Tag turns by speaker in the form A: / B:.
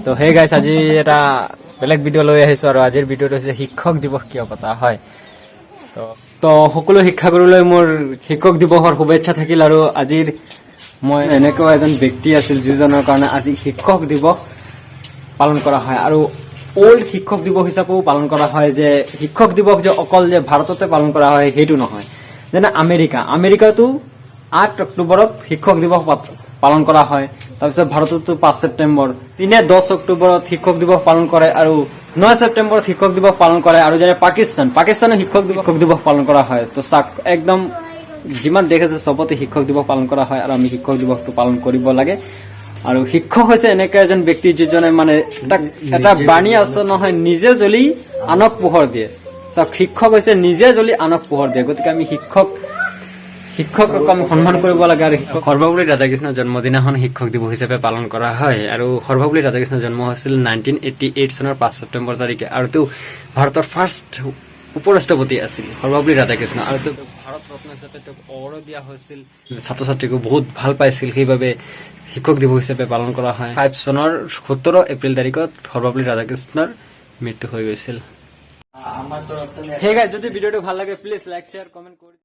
A: তো হে গাইছ আজি এটা বেলেগ ভিডিঅ' লৈ আহিছোঁ আৰু আজিৰ ভিডিঅ'টো হৈছে শিক্ষক দিৱস কিয় পতা হয়। তো সকলো শিক্ষাগুৰুলৈ মোৰ শিক্ষক দিৱসৰ শুভেচ্ছা থাকিল। আৰু আজিৰ মই এনেকুৱা এজন ব্যক্তি আছিল যিজনৰ কাৰণে আজি শিক্ষক দিৱস পালন কৰা হয় আৰু অল্ড শিক্ষক দিৱস হিচাপেও পালন কৰা হয়। যে শিক্ষক দিৱস যে অকল যে ভাৰততে পালন কৰা হয় সেইটো নহয়। যেনে আমেৰিকাতো 8 অক্টোবৰত শিক্ষক দিৱস পালন কৰা হয়। তাৰপিছত ভাৰততো 5 ছেপ্টেম্বৰ, চীনে 10 অক্টোবৰত শিক্ষক দিৱস পালন কৰে আৰু 9 ছেপ্টেম্বৰত শিক্ষক দিৱস পালন কৰে। আৰু যেনে পাকিস্তানে শিক্ষক দিৱস পালন কৰা হয়। তো চাক একদম যিমান দেশ আছে চবতে শিক্ষক দিৱস পালন কৰা হয় আৰু আমি শিক্ষক দিৱসটো পালন কৰিব লাগে। আৰু শিক্ষক হৈছে এনেকুৱা এজন ব্যক্তি যিজনে মানে এটা বাণী আছে নহয়, নিজে জ্বলি আনক পোহৰ দিয়ে। চাওক, শিক্ষক হৈছে নিজে জ্বলি আনক পোহৰ দিয়ে। গতিকে আমি শিক্ষকক আমি সন্মান কৰিব লাগে। আৰু সৰ্বপল্লী ৰাধাকৃষ্ণৰ জন্মদিনাখন শিক্ষক দিৱস হিচাপে পালন কৰা হয়। আৰু সৰ্বপল্লী ৰাধাকৃষ্ণৰ জন্ম হৈছিল 1988 চনৰ 5 ছেপ্টেম্বৰ তাৰিখে। আৰু তেওঁ ভাৰতৰ ফাৰ্ষ্ট উপৰাষ্ট্ৰপতি আছিল সৰ্বপল্লী ৰাধাকৃষ্ণ। আৰু তেওঁ ভাৰত ৰত্ন হিচাপে তেওঁক অৱৰ্ড দিয়া হৈছিল। ছাত্ৰ ছাত্ৰীকো বহুত ভাল পাইছিল, সেইবাবে শিক্ষক দিৱস হিচাপে পালন কৰা হয়। 5 চনৰ 17 এপ্ৰিল তাৰিখত সৰ্বপল্লী ৰাধাকৃষ্ণৰ মৃত্যু হৈ গৈছিল। সেই গাইজ, যদি ভিডিঅ'টো ভাল লাগে প্লিজ লাইক শ্বেয়াৰ কমেণ্ট কৰি